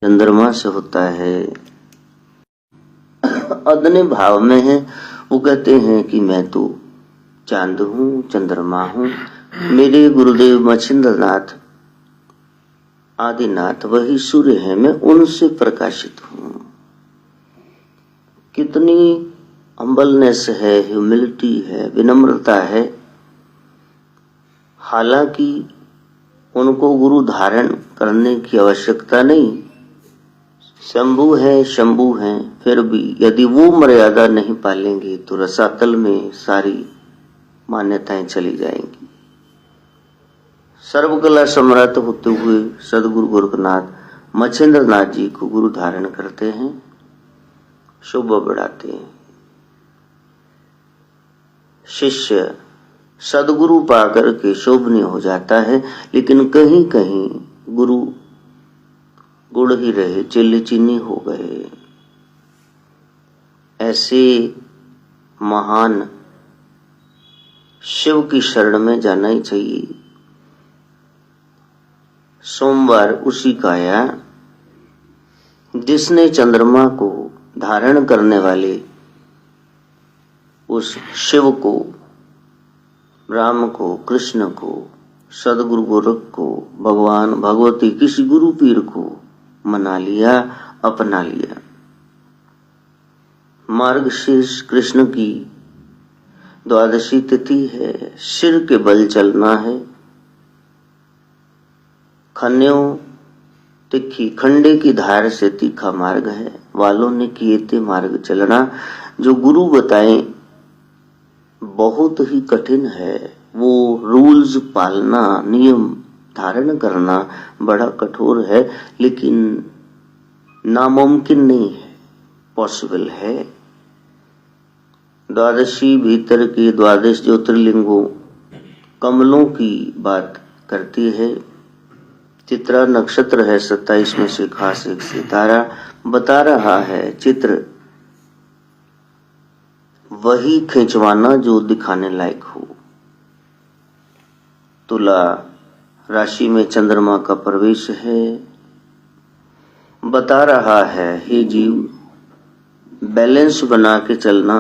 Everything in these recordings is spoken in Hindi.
चंद्रमा से होता है, अदने भाव में है। वो कहते हैं कि मैं तो चांद हूँ, चंद्रमा हूँ। मेरे गुरुदेव मच्छिंद्रनाथ आदिनाथ वही सूर्य है, मैं उनसे प्रकाशित हूँ। कितनी हम्बलनेस है, ह्यूमिलिटी है, विनम्रता है। हालांकि उनको गुरु धारण करने की आवश्यकता नहीं, शंभु है, शंभु हैं, फिर भी यदि वो मर्यादा नहीं पालेंगे तो रसातल में सारी मान्यताएं चली जाएंगी। सर्वकला सम्राट होते हुए सदगुरु गोरखनाथ मच्छिंद्रनाथ जी को गुरु धारण करते हैं, शोभा बढ़ाते हैं। शिष्य सदगुरु पाकर के शोभनीय हो जाता है, लेकिन कहीं कहीं गुरु गुड़ ही रहे, चिल्ली चीनी हो गए। ऐसे महान शिव की शरण में जाना ही चाहिए। सोमवार उसी का आया जिसने चंद्रमा को धारण करने वाले उस शिव को, राम को, कृष्ण को, सदगुरु गोरख को, भगवान भगवती किसी गुरु पीर को मना लिया, अपना लिया। मार्गशीर्ष कृष्ण की द्वादशी तिथि है, सिर के बल चलना है। खन्यों तिखी खंडे की धार से तीखा मार्ग है, वालों ने किए थे मार्ग चलना। जो गुरु बताएं बहुत ही कठिन है, वो रूल्स पालना, नियम धारण करना बड़ा कठोर है, लेकिन नामुमकिन नहीं है, पॉसिबल है। द्वादशी भीतर के द्वादश ज्योतिर्लिंगों कमलों की बात करती है। चित्रा नक्षत्र है, 27 में से खास एक सितारा बता रहा है। चित्र वही खिंचवाना जो दिखाने लायक हो। तुला राशि में चंद्रमा का प्रवेश है, बता रहा है हे जीव बैलेंस बना के चलना।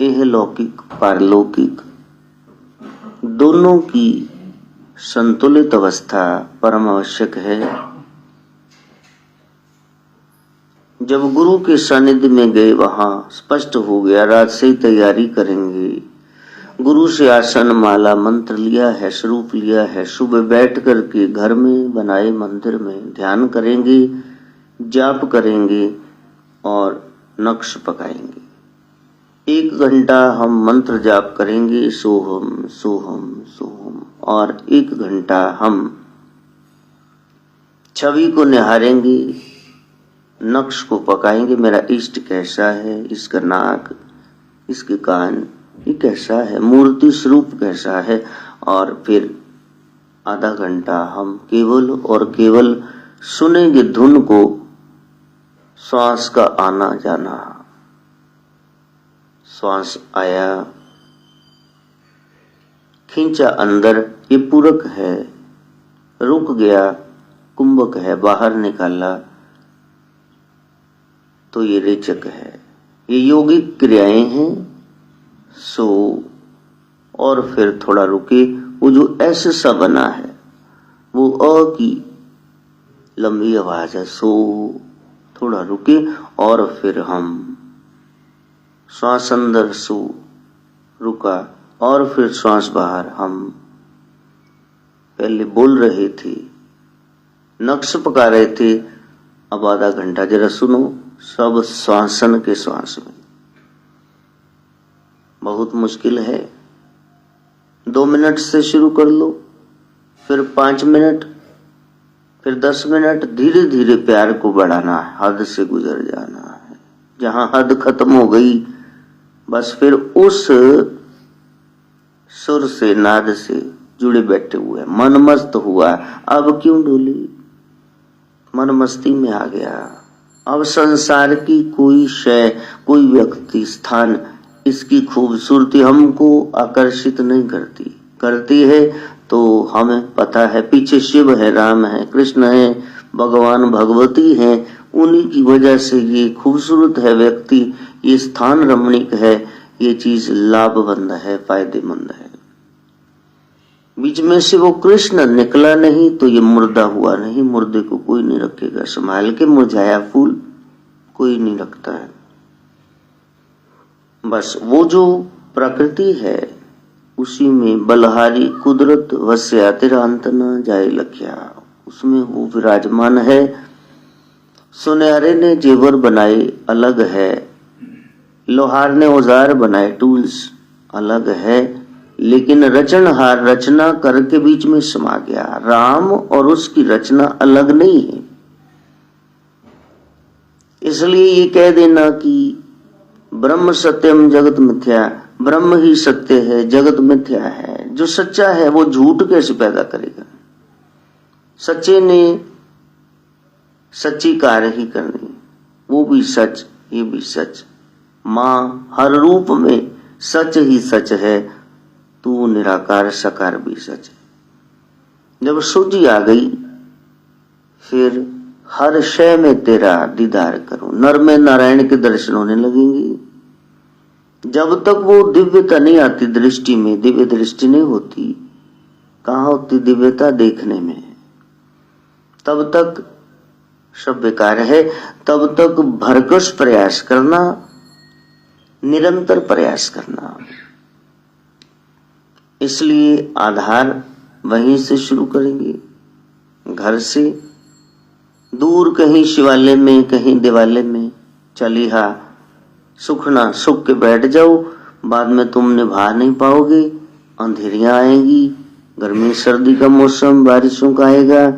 यह लौकिक पारलौकिक दोनों की संतुलित अवस्था परम आवश्यक है। जब गुरु के सानिध्य में गए वहां स्पष्ट हो गया, रात से ही तैयारी करेंगे। गुरु से आसन माला मंत्र लिया है, स्वरूप लिया है। सुबह बैठ करके घर में बनाए मंदिर में ध्यान करेंगे, जाप करेंगे और नक्श पकाएंगे। 1 घंटा हम मंत्र जाप करेंगे, सोहम सोहम सोहम, और 1 घंटा हम छवि को निहारेंगे, नक्श को पकाएंगे। मेरा इष्ट कैसा है, इसका नाक, इसके कान, ये कैसा है, मूर्ति स्वरूप कैसा है। और फिर आधा घंटा हम केवल और केवल सुनेंगे धुन को, श्वास का आना जाना। श्वास आया, खींचा अंदर, ये पूरक है, रुक गया, कुंभक है, बाहर निकाला तो ये रेचक है। ये यौगिक क्रियाएं हैं। सो और फिर थोड़ा रुके, वो जो ऐसे सा बना है वो अ की लंबी आवाज है, सो थोड़ा रुके और फिर हम श्वास अंदर, सो रुका और फिर श्वास बाहर। हम पहले बोल रहे थे, नक्श पका रहे थे, अब आधा घंटा जरा सुनो, सब श्वासन के श्वास में। बहुत मुश्किल है। 2 मिनट से शुरू कर लो, फिर 5 मिनट, फिर 10 मिनट। धीरे धीरे प्यार को बढ़ाना है, हद से गुजर जाना है। जहां हद खत्म हो गई बस फिर उस सुर से, नाद से जुड़े बैठे हुए। मन मस्त हुआ, अब क्यों डोली, मन मस्ती में आ गया। अब संसार की कोई शय, कोई व्यक्ति, स्थान, इसकी खूबसूरती हमको आकर्षित नहीं करती। करती है तो हमें पता है पीछे शिव है, राम है, कृष्ण है, भगवान भगवती हैं, उन्हीं की वजह से ये खूबसूरत है व्यक्ति, ये स्थान रमणीक है, ये चीज लाभवंद है, फायदेमंद है। बीच में से वो कृष्ण निकला नहीं तो ये मुर्दा हुआ नहीं। मुर्दे को कोई नहीं रखेगा संभाल के, मुरझाया फूल कोई नहीं रखता है। बस वो जो प्रकृति है उसी में बलहारी कुदरत वस्या तेरा अंत न जाए लखिया, उसमें वो विराजमान है। सुनहरे ने जेवर बनाए अलग है, लोहार ने औजार बनाए टूल्स अलग है, लेकिन रचनहार रचना करके बीच में समा गया। राम और उसकी रचना अलग नहीं है। इसलिए ये कह देना कि ब्रह्म सत्यम जगत मिथ्या, ब्रह्म ही सत्य है जगत मिथ्या है, जो सच्चा है वो झूठ कैसे पैदा करेगा। सच्चे ने सच्ची कार्य ही करनी, वो भी सच ये भी सच। मां हर रूप में सच ही सच है, तू निराकार साकार भी सच है। जब सूझी आ गई फिर हर शय में तेरा दीदार करूं, नर में नारायण के दर्शन होने लगेंगे। जब तक वो दिव्यता नहीं आती दृष्टि में, दिव्य दृष्टि नहीं होती, कहाँ होती दिव्यता देखने में, तब तक सब बेकार है। तब तक भरकस प्रयास करना, निरंतर प्रयास करना। इसलिए आधार वहीं से शुरू करेंगे, घर से। दूर कहीं शिवालय में, कहीं दिवालय में चलिहा सुखना सुख के बैठ जाओ, बाद में तुम निभा नहीं पाओगे। अंधेरियां आएंगी, गर्मी सर्दी का मौसम बारिशों का आएगा,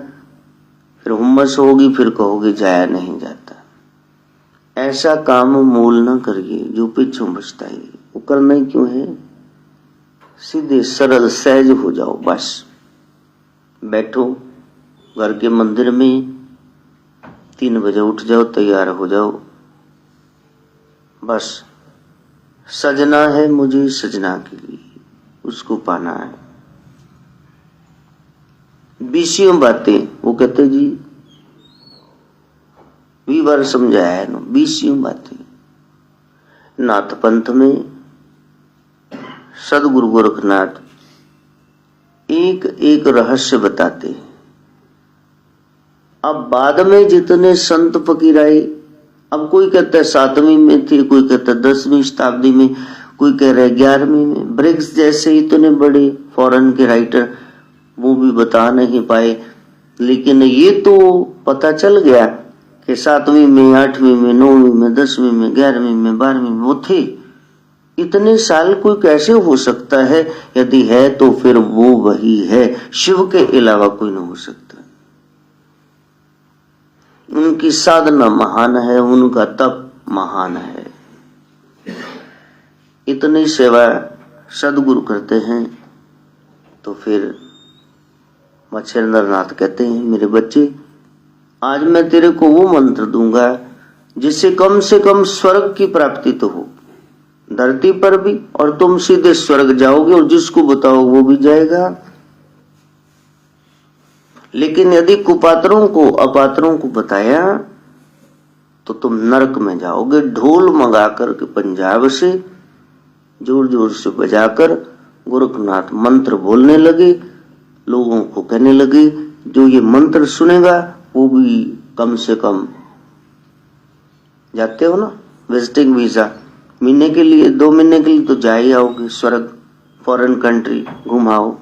फिर हुम्मस होगी, फिर कहोगे जाया नहीं जाता। ऐसा काम मूल न करिए जो पिछों बचता है। वो करना ही क्यों है, सीधे सरल सहज हो जाओ। बस बैठो घर के मंदिर में, 3 बजे उठ जाओ, तैयार हो जाओ। बस सजना है मुझे सजना के लिए, उसको पाना है। बीसियों बातें वो कहते जी 20 बार समझाया है ना, बीसियों बातें। नाथ पंथ में सदगुरु गोरखनाथ एक एक रहस्य बताते हैं। अब बाद में जितने संत फकीर आए, अब कोई कहता है 7वीं में थे, कोई कहता है 10वीं शताब्दी में, कोई कह रहा है 11वीं में। ब्रिग्स जैसे इतने बड़े फॉरेन के राइटर वो भी बता नहीं पाए, लेकिन ये तो पता चल गया कि 7वीं में, 8वीं में, 9वीं में, 10वीं में, 11वीं में, 12वीं में वो थे। इतने साल कोई कैसे हो सकता है? यदि है तो फिर वो वही है, शिव के अलावा कोई नहीं हो सकता। उनकी साधना महान है, उनका तप महान है। इतनी सेवा सदगुरु करते हैं। तो फिर मच्छिंद्र नाथ कहते हैं, मेरे बच्चे आज मैं तेरे को वो मंत्र दूंगा जिससे कम से कम स्वर्ग की प्राप्ति तो हो, धरती पर भी, और तुम सीधे स्वर्ग जाओगे और जिसको बताओ वो भी जाएगा। लेकिन यदि कुपात्रों को अपात्रों को बताया तो तुम नरक में जाओगे। ढोल मंगाकर के पंजाब से जोर जोर से बजाकर गोरखनाथ मंत्र बोलने लगे। लोगों को कहने लगे जो ये मंत्र सुनेगा वो भी कम से कम, जाते हो ना विजिटिंग वीजा, महीने के लिए 2 महीने के लिए तो जा ही आओगे स्वर्ग, फॉरेन कंट्री घुमाओ।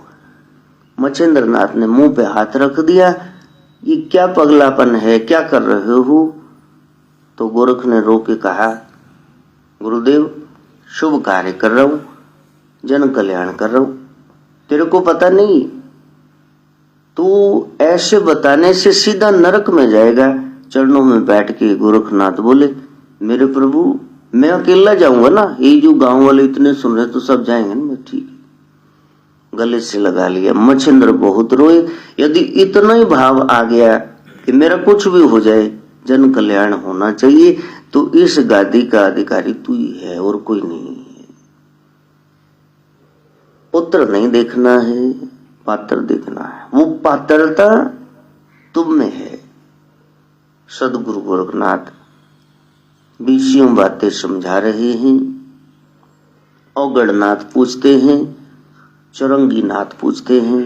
मच्छिंद्र नाथ ने मुंह पे हाथ रख दिया, ये क्या पगलापन है, क्या कर रहे हो? तो गोरख ने रो के कहा, गुरुदेव शुभ कार्य कर रहा हूं, जन कल्याण कर रहा हूं, तेरे को पता नहीं, तू ऐसे बताने से सीधा नरक में जाएगा। चरणों में बैठ के गोरखनाथ बोले, मेरे प्रभु मैं अकेला जाऊंगा ना, ये जो गांव वाले इतने सुन रहे तो सब जाएंगे ना, मैं ठीक है। गले से लगा लिया। मच्छिंद्र बहुत रोए। यदि इतना ही भाव आ गया कि मेरा कुछ भी हो जाए, जन कल्याण होना चाहिए, तो इस गादी का अधिकारी तू ही है और कोई नहीं है। पुत्र नहीं देखना है, पात्र देखना है। वो पात्रता तुम में है, सदगुरु गोरखनाथ 20 बातें समझा रहे हैं। औगड़नाथ पूछते हैं, चौरंगीनाथ पूछते हैं,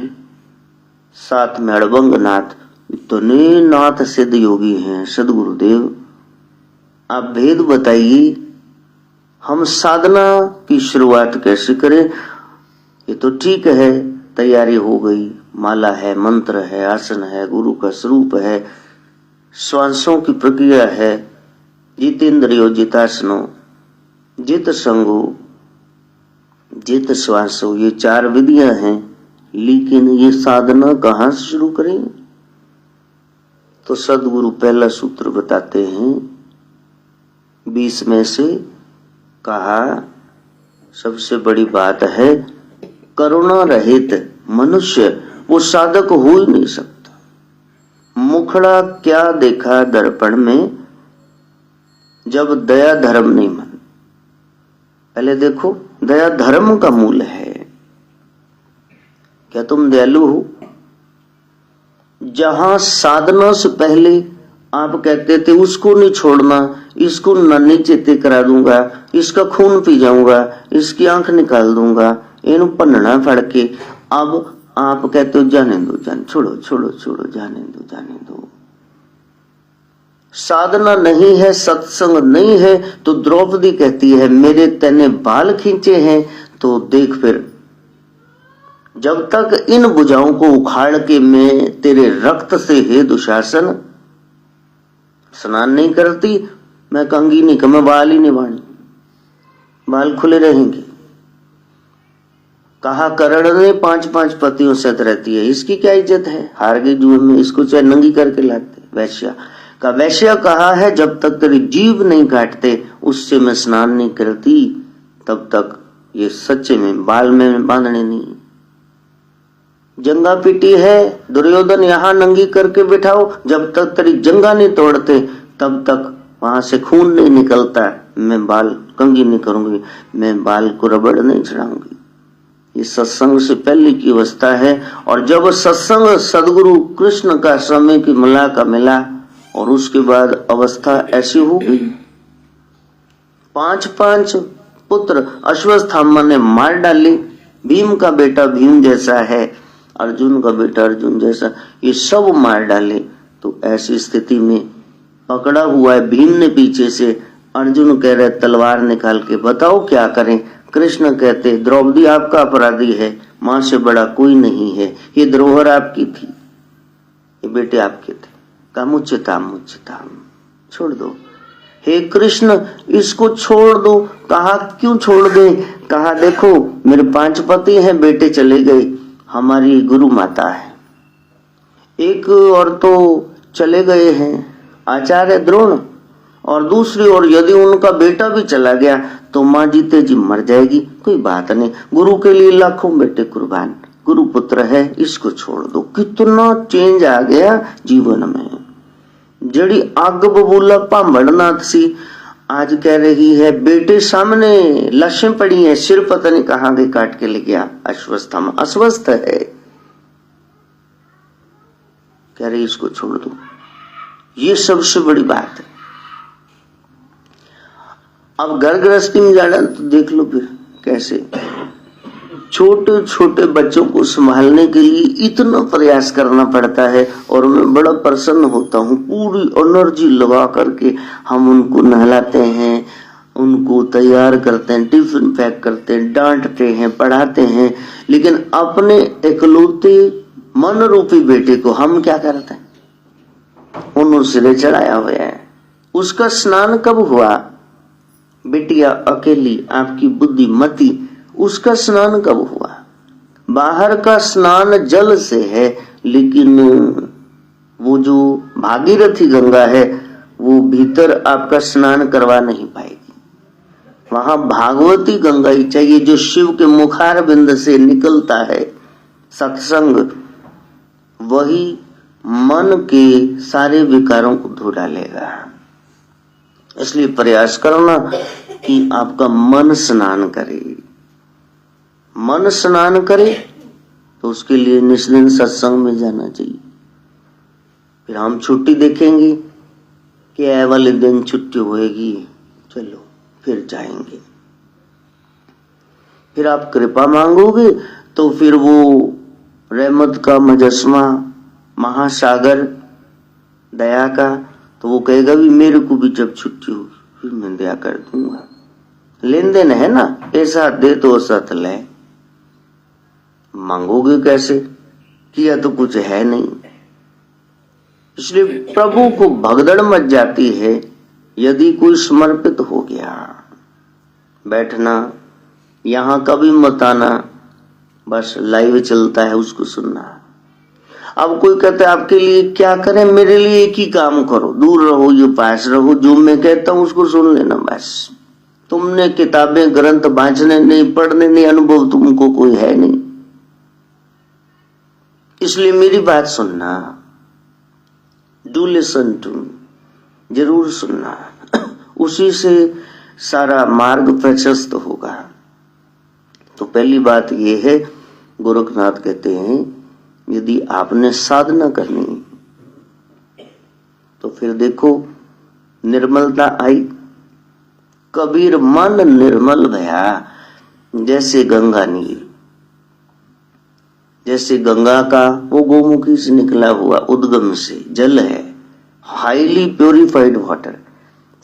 साथ में अड़बंगनाथ, इतने नाथ सिद्ध योगी हैं। सदगुरुदेव आप भेद बताइए, हम साधना की शुरुआत कैसे करें? ये तो ठीक है, तैयारी हो गई, माला है, मंत्र है, आसन है, गुरु का स्वरूप है, श्वासों की प्रक्रिया है, जितेंद्रियो जितासनो, जित संगो, जित श्वासो, ये 4 विधियां हैं। लेकिन ये साधना कहां से शुरू करें? तो सदगुरु पहला सूत्र बताते हैं, 20 में से कहा सबसे बड़ी बात है, करुणा रहित मनुष्य वो साधक हो ही नहीं सकता। मुखड़ा क्या देखा दर्पण में, जब दया धर्म नहीं मन। पहले देखो, दया धर्म का मूल है। क्या तुम दयालु हो? जहां साधना से पहले आप कहते थे उसको नहीं छोड़ना, इसको नन्ही चेते करा दूंगा, इसका खून पी जाऊंगा, इसकी आंख निकाल दूंगा, इन पन्ना फड़ के, अब आप कहते हो जाने दो, छोड़ो छोड़ो छोड़ो, जाने दो जाने दो। साधना नहीं है, सत्संग नहीं है, तो द्रौपदी कहती है मेरे तने बाल खींचे हैं तो देख फिर, जब तक इन भुजाओं को उखाड़ के मैं तेरे रक्त से हे दुशासन स्नान नहीं करती, मैं कंगी नहीं कि मैं बाल ही नहीं बांधी, बाल खुले रहेंगे। कहा करण ने 5-5 पतियों से रहती है, इसकी क्या इज्जत है? हार गई जुए में, इसको चाहे नंगी करके लाते। वैश्या का वैश्या कहा है, जब तक तेरी जीभ नहीं काटते उससे मैं स्नान नहीं करती, तब तक ये सच्चे में बाल में बांधने नहीं। जंगा पीटी है, दुर्योधन यहां नंगी करके बिठाओ, जब तक तेरी जंगा नहीं तोड़ते तब तक वहां से खून नहीं निकलता, मैं बाल कंगी नहीं करूंगी, मैं बाल को रबड़ नहीं चढ़ाऊंगी। ये सत्संग से पहले की अवस्था है। और जब सत्संग सदगुरु कृष्ण का समय की मिला का मिला, और उसके बाद अवस्था ऐसी हो गई, 5-5 पुत्र अश्वत्थामा ने मार डाले। भीम का बेटा भीम जैसा है, अर्जुन का बेटा अर्जुन जैसा, ये सब मार डाले। तो ऐसी स्थिति में पकड़ा हुआ है भीम ने पीछे से, अर्जुन कह रहे तलवार निकाल के बताओ क्या करें। कृष्ण कहते द्रौपदी आपका अपराधी है, मां से बड़ा कोई नहीं है, ये धरोहर आपकी थी, ये बेटे आपके थे। कहा मुच्यताम, छोड़ दो हे कृष्ण, इसको छोड़ दो। कहा क्यों छोड़ दे? कहा देखो मेरे 5 पति हैं, बेटे चले गए, हमारी गुरु माता है, एक और तो चले गए हैं आचार्य द्रोण, और दूसरी ओर यदि उनका बेटा भी चला गया तो माँ जीते जी मर जाएगी, कोई बात नहीं, गुरु के लिए लाखों बेटे कुर्बान, गुरु पुत्र है, इसको छोड़ दो। कितना चेंज आ गया जीवन में। जड़ी आग बबूला पांबड़नाथ सी आज कह रही है बेटे सामने लाशें पड़ी हैं, सिर पता नहीं कहां गए, काट के ले गया अश्वत्थामा, अस्वस्थ है, कह रही इसको छोड़ दो। ये सबसे बड़ी बात है। अब घर गृहस्थी में जाना तो देख लो फिर कैसे छोटे छोटे बच्चों को संभालने के लिए इतना प्रयास करना पड़ता है। और मैं बड़ा प्रसन्न होता हूँ, पूरी एनर्जी लगा करके हम उनको नहलाते हैं, उनको तैयार करते हैं, टिफिन पैक करते हैं, डांटते हैं, पढ़ाते हैं, लेकिन अपने इकलौते मन रूपी बेटे को हम क्या करते हैं? उन्होंने सिरे चढ़ाया हुआ है। उसका स्नान कब हुआ? बिटिया अकेली आपकी बुद्धि मती, उसका स्नान कब हुआ? बाहर का स्नान जल से है, लेकिन वो जो भागीरथी गंगा है वो भीतर आपका स्नान करवा नहीं पाएगी। वहां भागवती गंगा ही चाहिए जो शिव के मुखार बिंद से निकलता है। सत्संग वही मन के सारे विकारों को धो डालेगा। इसलिए प्रयास करना कि आपका मन स्नान करे। मन स्नान करे तो उसके लिए निस्दिन सत्संग में जाना चाहिए। फिर हम छुट्टी देखेंगे कि ए वाले दिन छुट्टी होएगी, चलो फिर जाएंगे। फिर आप कृपा मांगोगे तो फिर वो रहमत का मुजस्मा, महासागर दया का, तो वो कहेगा भी मेरे को भी जब छुट्टी होगी फिर मैं दया कर दूंगा। लेन देन है ना, ऐसा दे तो ऐसा ले। मांगोगे कैसे, किया तो कुछ है नहीं। इसलिए प्रभु को भगदड़ मच जाती है यदि कोई समर्पित हो गया। बैठना, यहां कभी मत आना, बस लाइव चलता है उसको सुनना। अब कोई कहता है आपके लिए क्या करें, मेरे लिए एक ही काम करो, दूर रहो या पास रहो, जो मैं कहता हूं उसको सुन लेना बस। तुमने किताबें ग्रंथ बांचने नहीं, पढ़ने नहीं, अनुभव तुमको कोई है नहीं, इसलिए मेरी बात सुनना। डू लिसन टू, जरूर सुनना, उसी से सारा मार्ग प्रशस्त होगा। तो पहली बात यह है, गोरखनाथ कहते हैं यदि आपने साधना करनी तो फिर देखो निर्मलता आई। कबीर मन निर्मल भया जैसे गंगा नीर। जैसे गंगा का वो गोमुखी से निकला हुआ उद्गम से जल है, हाईली प्योरिफाइड वाटर।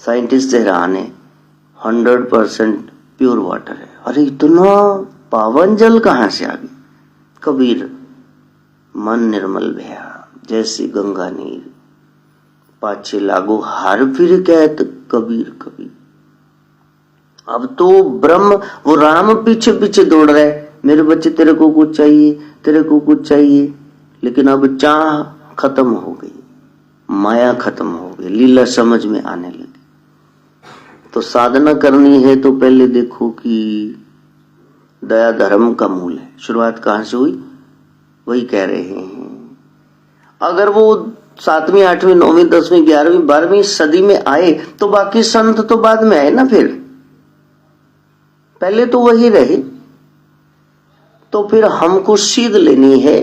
साइंटिस्ट हैरान है, 100% प्योर वाटर है। अरे इतना पावन जल कहां से आ गया? कबीर मन निर्मल भया जैसे गंगा नीर, पाछे लागो हार फिर कहत कबीर कबीर। अब तो ब्रह्म वो राम पीछे पीछे दौड़ रहा है, मेरे बच्चे तेरे को कुछ चाहिए, तेरे को कुछ चाहिए। लेकिन अब चाह खत्म हो गई, माया खत्म हो गई, लीला समझ में आने लगी। तो साधना करनी है तो पहले देखो कि दया धर्म का मूल है। शुरुआत कहां से हुई वही कह रहे हैं। अगर वो 7वीं 8वीं 9वीं 10वीं 11वीं 12वीं सदी में आए तो बाकी संत तो बाद में आए ना, फिर पहले तो वही रहे। तो फिर हमको सीध लेनी है,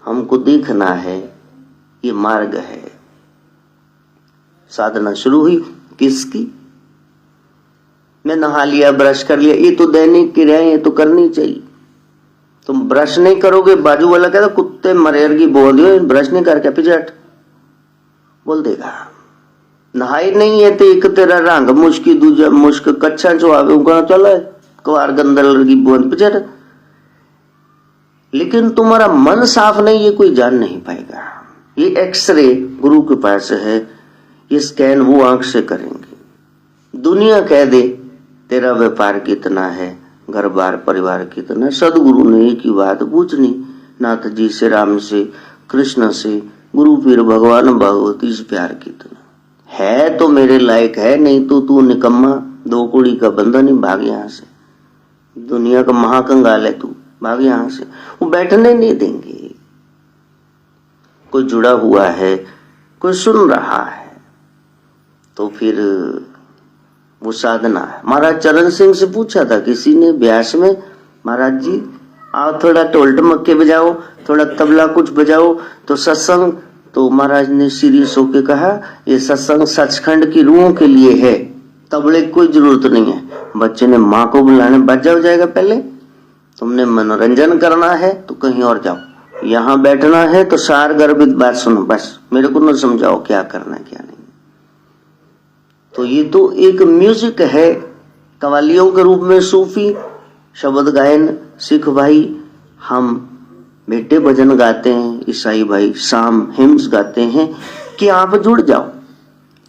हमको देखना है ये मार्ग है। साधना शुरू हुई किसकी? मैं नहा लिया, ब्रश कर लिया, ये तो दैनिक क्रियाएं, ये तो करनी चाहिए। तुम ब्रश नहीं करोगे, बाजू वाला कहता कुत्ते मरेर की बोल दियो, ब्रश नहीं करके पिजट बोल देगा। नहाई नहीं है तो एक तेरा रंग मुश्की, दूजा मुश्क कच्चा जो आवे चलो कवार गंदल की बोल पिजट। लेकिन तुम्हारा मन साफ नहीं, ये कोई जान नहीं पाएगा। ये एक्सरे गुरु के पास है, ये स्कैन वो आंख से करेंगे। दुनिया कह दे तेरा व्यापार कितना है, घर बार परिवार कितना, सदगुरु ने एक ही बात पूछनी, नाथ जी से, राम से, कृष्ण से, गुरु पीर भगवान भगवती से प्यार कितना है। तो मेरे लायक है, नहीं तो तू निकम्मा, दो कुड़ी का बंदा नहीं, भाग यहां से, दुनिया का महाकंगाल है तू, भाग यहां से। वो बैठने नहीं देंगे। कोई जुड़ा हुआ है, कोई सुन रहा है, तो फिर वो साधना है। महाराज चरण सिंह से पूछा था किसी ने ब्यास में, महाराज जी आओ थोड़ा ढोल ढमक्के बजाओ, थोड़ा तबला कुछ बजाओ तो सत्संग। तो महाराज ने सीरियस होके कहा ये सत्संग सचखंड की रूहों के लिए है, तबले की कोई जरूरत नहीं है। बच्चे ने माँ को बुलाने बच जाएगा। पहले तुमने मनोरंजन करना है तो कहीं और जाओ, यहाँ बैठना है तो सार गर्भित बात सुनो, बस मेरे को न समझाओ क्या करना क्या नहीं। तो ये तो एक म्यूजिक है, कवालियों के रूप में सूफी शब्द गायन, सिख भाई हम बेटे भजन गाते हैं, ईसाई भाई शाम हिम्स गाते हैं कि आप जुड़ जाओ।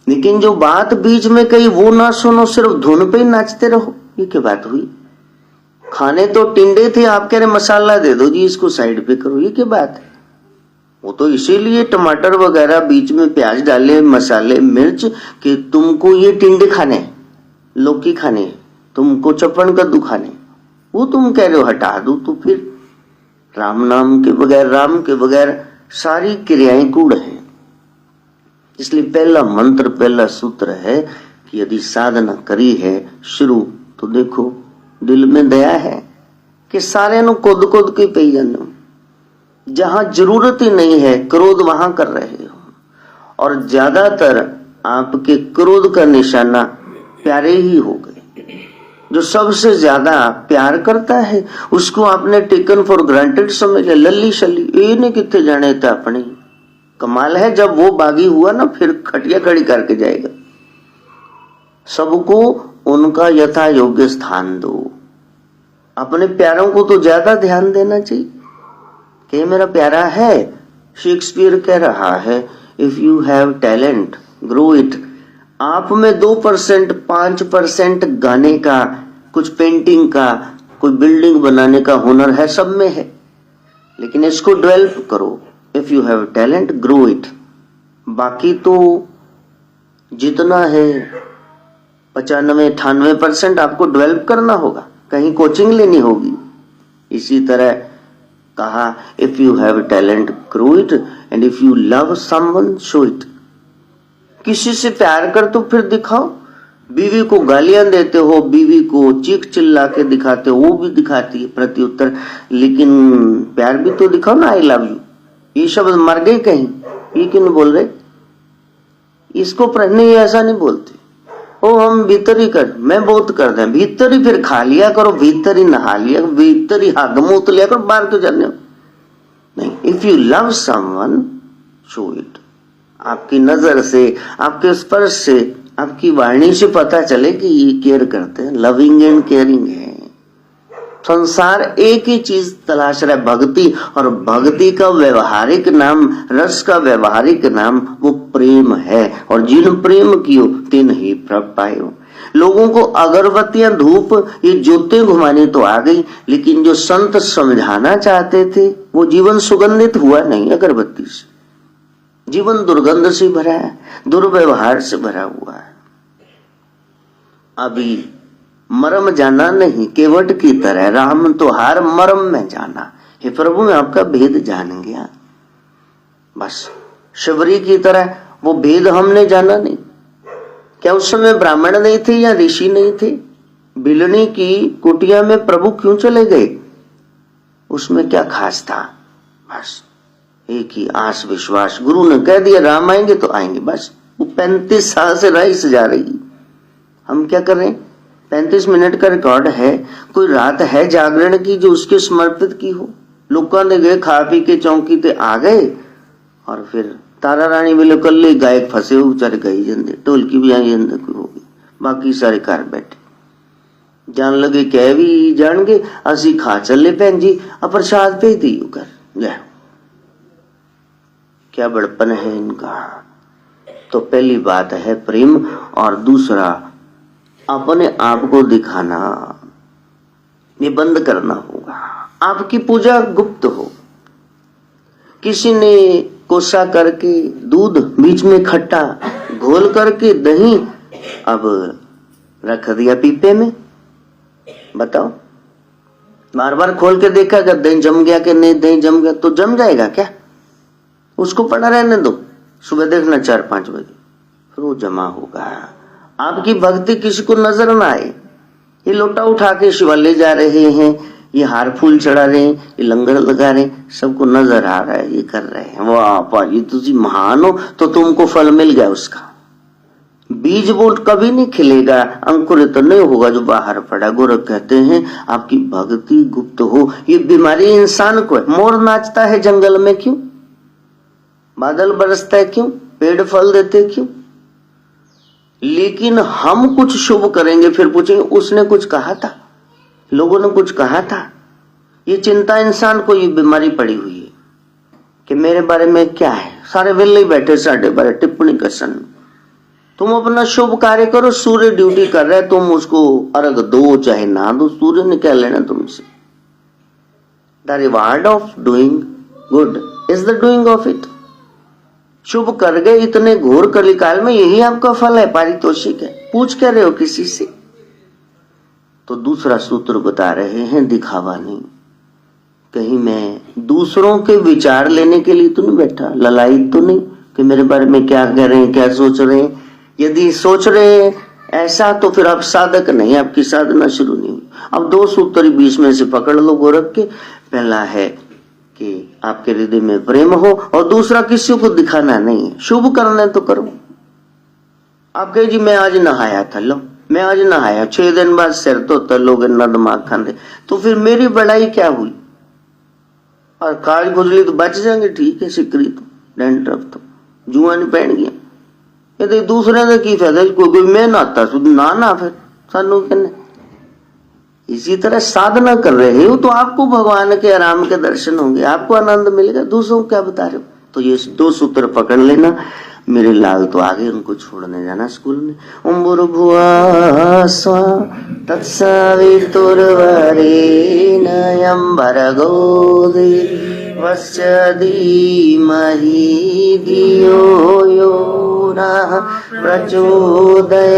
लेकिन जो बात बीच में कही वो ना सुनो, सिर्फ धुन पे ही नाचते रहो, ये क्या बात हुई? खाने तो टिंडे थे, आप कह रहे मसाला दे दो जी, इसको साइड पे करो, ये क्या बात है? वो तो इसीलिए टमाटर वगैरह बीच में प्याज डाले, मसाले मिर्च, कि तुमको ये टिंडे खाने, लौकी खाने, तुमको चपन कद्दू खाने, वो तुम कह रहे हो हटा दो। तो फिर राम नाम के बगैर, राम के बगैर सारी क्रियाएं कूड़ है। इसलिए पहला मंत्र, पहला सूत्र है कि यदि साधना करी है शुरू, तो देखो दिल में दया है कि सारे नु खुद खुद के पई जानो। जहां जरूरत ही नहीं है क्रोध वहां कर रहे हो, और ज्यादातर आपके क्रोध का निशाना प्यारे ही हो गए। जो सबसे ज्यादा प्यार करता है उसको आपने टेकन फॉर ग्रांटेड समझ लिया, लल्ली शल्ली, ये नहीं कितने जाने था अपने। कमाल है, जब वो बागी हुआ ना फिर खटिया खड़ी करके जाएगा। सबको उनका यथा योग्य स्थान दो। अपने प्यारों को तो ज्यादा ध्यान देना चाहिए कि मेरा प्यारा है। शेक्सपियर कह रहा है, if you have talent grow it. आप में 2% 5% गाने का, कुछ पेंटिंग का, कोई बिल्डिंग बनाने का हुनर है, सब में है, लेकिन इसको डेवलप करो। If you have talent grow it. बाकी तो जितना है 95-98% आपको डेवलप करना होगा, कहीं कोचिंग लेनी होगी। इसी तरह कहा, if you have talent grow it and if you love someone show it. किसी से प्यार कर तो फिर दिखाओ। बीवी को गालियां देते हो, बीवी को चीख चिल्ला के दिखाते हो, वो भी दिखाती है प्रत्युत्तर, लेकिन प्यार भी तो दिखाओ ना, आई लव यू। ये शब्द मर गए कहीं, ये क्यों नहीं बोल रहे? इसको नहीं, ऐसा नहीं बोलते। ओ हम भीतर ही कर, मैं बहुत करते हैं भीतर ही, फिर खा लिया करो, भीतर ही नहा लिया, भीतर ही हाथ मूत लिया करो, बाहर क्यों जाने हो? नहीं, if you love someone show it. आपकी नजर से, आपके स्पर्श से, आपकी वाणी से पता चले कि ये केयर करते हैं, लविंग एंड केयरिंग है। संसार एक ही चीज तलाश रहा है, भक्ति, और भक्ति का व्यवहारिक नाम, रस का व्यवहारिक नाम वो प्रेम है। और जिन प्रेम कियो तिन ही प्रभ पायो। लोगों को अगरबत्तियां, धूप, ये ज्योतें घुमानी तो आ गई, लेकिन जो संत समझाना चाहते थे वो जीवन सुगंधित हुआ नहीं अगरबत्ती से। जीवन दुर्गंध से भरा है, दुर्व्यवहार से भरा हुआ है। अभी मरम जाना नहीं, केवट की तरह राम तो हार मरम में जाना। हे प्रभु, मैं आपका भेद जान गया। बस शबरी की तरह वो भेद हमने जाना नहीं। क्या उस समय ब्राह्मण नहीं थे या ऋषि नहीं थे? बिलनी की कुटिया में प्रभु क्यों चले गए? उसमें क्या खास था? बस एक ही आस विश्वास। गुरु ने कह दिया राम आएंगे तो आएंगे, बस। वो 35 साल से राही से जा रही, हम क्या कर रहे हैं? 35 मिनट का रिकॉर्ड है। कोई रात है जागरण की जो उसके समर्पित की हो? लोगों ने गए खा पी के चौकी ते आ गए, और फिर तारा रानी बोले कल गायक फंसे हो बेचारे, गई जंदे ढोलकी भी आई जंदे कोई होगी, बाकी सारे घर बैठे जान लगे कह भी जाएंगे असी खा चले भैन जी, अब प्रसाद भेज दी कर ले। क्या बड़पन है इनका। तो पहली बात है प्रेम, और दूसरा अपने आप को दिखाना, ये बंद करना होगा। आपकी पूजा गुप्त हो। किसी ने कोसा करके दूध बीच में खट्टा घोल करके दही अब रख दिया पीपे में, बताओ बार बार खोल के देखा कि दही जम गया कि नहीं। दही जम गया तो जम जाएगा क्या? उसको पड़ा रहने दो, सुबह देखना 4-5 बजे फिर वो जमा होगा। आपकी भक्ति किसी को नजर ना आए। ये लोटा उठा के शिवालय जा रहे हैं, ये हार फूल चढ़ा रहे हैं, ये लंगर लगा रहे हैं, सबको नजर आ रहा है, ये कर रहे हैं। वाह भाई तुझी महान हो तो तुमको फल मिल गया उसका। बीज बोट कभी नहीं खिलेगा, अंकुरित नहीं होगा जो बाहर पड़ा। गोरख कहते हैं आपकी भक्ति गुप्त हो। ये बीमारी इंसान को है। मोर नाचता है जंगल में क्यों? बादल बरसता है क्यों? पेड़ फल देते क्यों? लेकिन हम कुछ शुभ करेंगे फिर पूछेंगे उसने कुछ कहा था, लोगों ने कुछ कहा था। ये चिंता इंसान को, ये बीमारी पड़ी हुई है कि मेरे बारे में क्या है। सारे वेले बैठे साढ़े बारे टिप्पणी कसन। तुम अपना शुभ कार्य करो। सूर्य ड्यूटी कर रहा है, तुम उसको अर्घ दो चाहे ना दो, सूर्य ने क्या लेना तुमसे। The reward of doing good is the doing of it. शुभ कर गए इतने घोर कलिकाल में, यही आपका फल है, पारितोषिक है। पूछ क्या रहे हो किसी से? तो दूसरा सूत्र बता रहे हैं, दिखावा नहीं। कहीं मैं दूसरों के विचार लेने के लिए तो नहीं बैठा, ललायत तो नहीं कि मेरे बारे में क्या कह रहे हैं, क्या सोच रहे हैं। यदि सोच रहे हैं ऐसा तो फिर आप साधक नहीं, आपकी साधना शुरू नहीं हुई। अब 2 सूत्र 20 में से पकड़ लो गोरख के। पहला है कि आपके हृदय में प्रेम हो, और दूसरा किसी को दिखाना नहीं है। शुभ करना है तो करो। आप कहे जी मैं आज नहाया था, लो मैं आज नहाया, 6 दिन बाद सिर धोता, लोग इतना दिमाग खाते, तो फिर मेरी बड़ाई क्या हुई? और काज खुजली तो बच जाएंगे, ठीक है, सिकरी तो डेंड्रफ तो जुआ नहीं पहन गया, ये तो दूसरे का की फायदा, कोई मैं नहाता शुद्ध ना फिर सानू कहने। इसी तरह साधना कर रहे हो तो आपको भगवान के आराम के दर्शन होंगे, आपको आनंद मिलेगा, दूसरों को क्या बता रहे हो? तो ये 2 सूत्र पकड़ लेना। मेरे लाल तो आगे उनको छोड़ने जाना स्कूल में। ओम भूर्भुवः स्वः तत्सवितुर्वरेण्यं भर्गो देवस्य धीमहि धियो यो नः प्रचोदयात्।